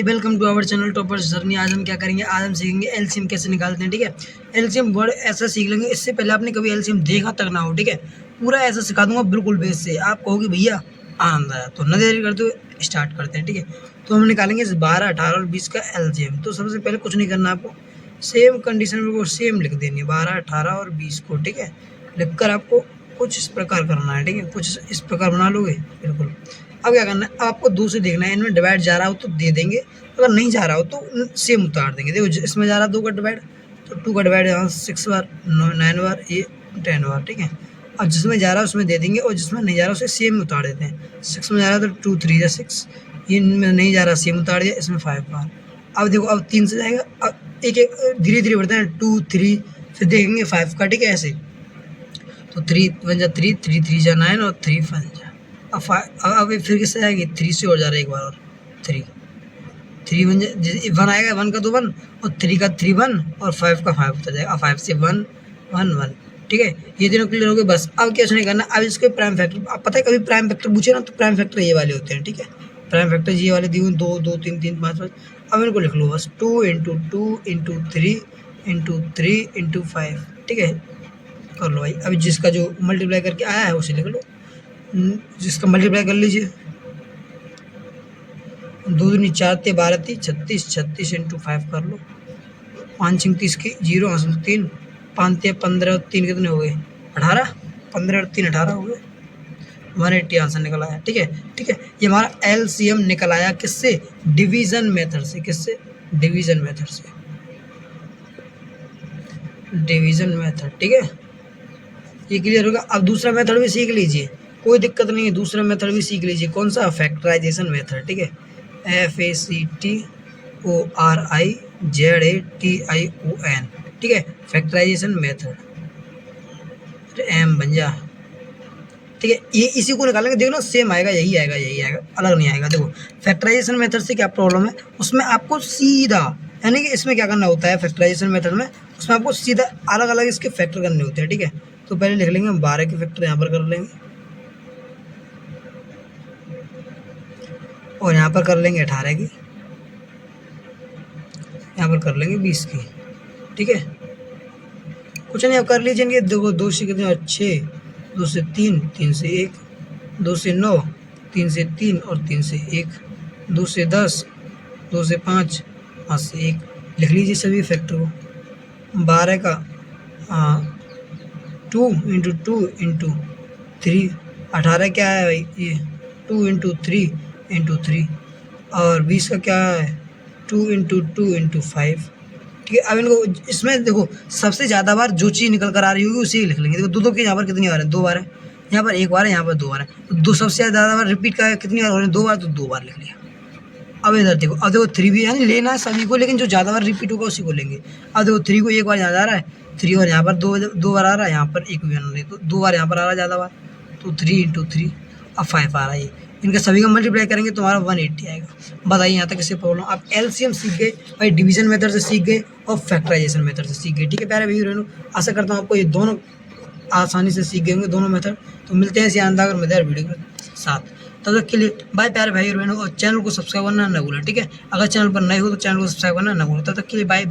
Hi welcome to our channel toppers journey. आज हम क्या करेंगे, आज हम सीखेंगे एलसीएम कैसे निकालते हैं। ठीक है, एलसीएम वर्ड ऐसा सीख लेंगे, इससे पहले आपने कभी एलसीएम देखा तक ना हो। ठीक है, पूरा ऐसा सिखा दूंगा बिल्कुल बेस से, आप कहोगे भैया आनंद आया। तो न देरी करते हुए स्टार्ट करते हैं। ठीक है, तो हम निकालेंगे इस 12, 18 और 20 का एलसीएम। तो सबसे पहले कुछ नहीं करना, आपको सेम कंडीशन में वो सेम लिख देनी है 12, 18 और 20 को। ठीक है, लिख कर आपको कुछ इस प्रकार करना है। ठीक है, कुछ इस प्रकार बना लोगे बिल्कुल। अब क्या करना है, अब आपको 2 से देखना है, इनमें डिवाइड जा रहा हो तो दे देंगे, अगर नहीं जा रहा हो तो सेम उतार देंगे। देखो इसमें जा रहा है 2 का डिवाइड, तो 2 का डिवाइड यहाँ 6 बार, 9 बार, ये 10 बार। ठीक है, अब जिसमें जा रहा है उसमें दे देंगे, और जिसमें नहीं जा रहा उसे सेम उतार देते हैं। 6 में जा रहा है तो 2 3 6, ये इनमें नहीं जा रहा सेम उतार दिया, इसमें 5 बार। अब देखो अब 3 से जाएगा, अब एक एक धीरे धीरे बढ़ते हैं, 2 3, फिर देखेंगे 5 का। ठीक है, ऐसे तो 3 1 जा 3, 3 3 जा 9 और 3 5 जा। अब फिर किससे जाएगी, 3 से और जा रहा है एक बार, और 3 3 1 1 आएगा, 1 का तो 1 और 3 का 3 1 और 5 का 5 होता जाएगा। 5 से 1 1 1। ठीक है, ये तीनों क्लियर हो गए। बस अब क्या नहीं करना, अब इसके प्राइम फैक्टर, आप पता है कभी प्राइम फैक्टर पूछे ना तो प्राइम फैक्टर ये वाले होते हैं। ठीक है, प्राइम फैक्टर ये वाले दिए 2 2 3 3 5 5। अब इनको लिख लो बस, 2 × 2 × 3 × 3 × 5। ठीक है, कर लो भाई। अभी जिसका जो मल्टीप्लाई करके आया है उसे लिख लो, जिसका मल्टीप्लाई कर लीजिए। 2 दूनी 4 × 12 = 36, 36 × 5 कर लो। 5 × 30 की 0, 3 5 × 15 और 3 कितने हो गए, 18, 15 और 3 18 हो गए। 180 आंसर निकल आया। ठीक है, ठीक है, ये हमारा एलसीएम निकल आया किससे, डिवीजन मेथड से। किससे, डिवीजन मेथड से, डिवीजन मेथड। ठीक है, ये क्लियर होगा। अब दूसरा मेथड भी सीख लीजिए, कोई दिक्कत नहीं है, दूसरा मेथड भी सीख लीजिए। कौन सा, फैक्टराइजेशन मेथड। ठीक है, FACTORIZATION। ठीक है, फैक्टराइजेशन मेथड, एम बन जा। ठीक है, ये इसी को निकालेंगे, देखो ना सेम आएगा, यही आएगा, यही आएगा, अलग नहीं आएगा। देखो फैक्टराइजेशन मेथड से क्या प्रॉब्लम है, उसमें आपको सीधा, यानी कि इसमें क्या करना होता है फैक्टराइजेशन मेथड में, उसमें आपको सीधा अलग अलग इसके फैक्टर करने होते हैं। ठीक है, तो पहले लिख लेंगे हम 12 के फैक्टर यहाँ पर कर लेंगे, और यहाँ पर कर लेंगे 18 की, यहाँ पर कर लेंगे 20 की। ठीक है, कुछ नहीं, अब कर लीजिए इनके। देखो 2 से कितने अच्छे, 2 से 3, 3 से 1, 2 से 9, 3 से 3 और 3 से 1, 2 से 10, 2 से 5, 5 से 1। लिख लीजिए सभी फैक्टर को। 12 का 2 × 2 × 3, 18 क्या है भाई, ये 2 × 3 × 3, और 20 का क्या है, 2 × 2 × 5। ठीक है, अब इनको इसमें देखो सबसे ज़्यादा बार जो चीज़ निकल कर आ रही होगी उसी लिख लेंगे। देखो 2 2 के यहाँ पर कितनी बार है, 2 बार है, यहाँ पर 1 बार है, यहाँ पर 2 बार है। तो 2 सबसे ज़्यादा बार रिपीट का कितनी बार हो रही है, 2 बार, तो 2 बार लिख लिया। अब इधर देखो, अब देखो 3 भी, यानी लेना है सभी को, लेकिन जो ज़्यादा बार रिपीट होगा उसी को लेंगे। अब देखो 3 को 1 बार यहाँ जा रहा है, 3 और यहाँ पर 2 बार आ रहा है, यहाँ पर 1 भी आना नहीं, तो 2 बार यहाँ पर आ रहा है ज़्यादा बार, तो 3 × 3। अब 5 आ रहा है, इनका सभी का मल्टीप्लाई करेंगे तो हमारा 180 आएगा। बताइए यहाँ तक किसी प्रॉब्लम। आप एलसीएम सीख गए भाई, डिवीजन मेथड से सीख गए और फैक्टराइजेशन मेथड से सीख गए। ठीक है प्यारे भाई बहनों, आशा करता हूँ आपको ये दोनों आसानी से सीख गए होंगे, दोनों मेथड। तो मिलते हैं इसी शानदार और मजेदार वीडियो के साथ, तब तक के लिए बाय प्यारे भाई बहनों, और चैनल को सब्सक्राइब करना ना भूलें। ठीक है, अगर चैनल पर नए हो तो चैनल को सब्सक्राइब करना ना भूलें। तब तक के लिए बाय बाय।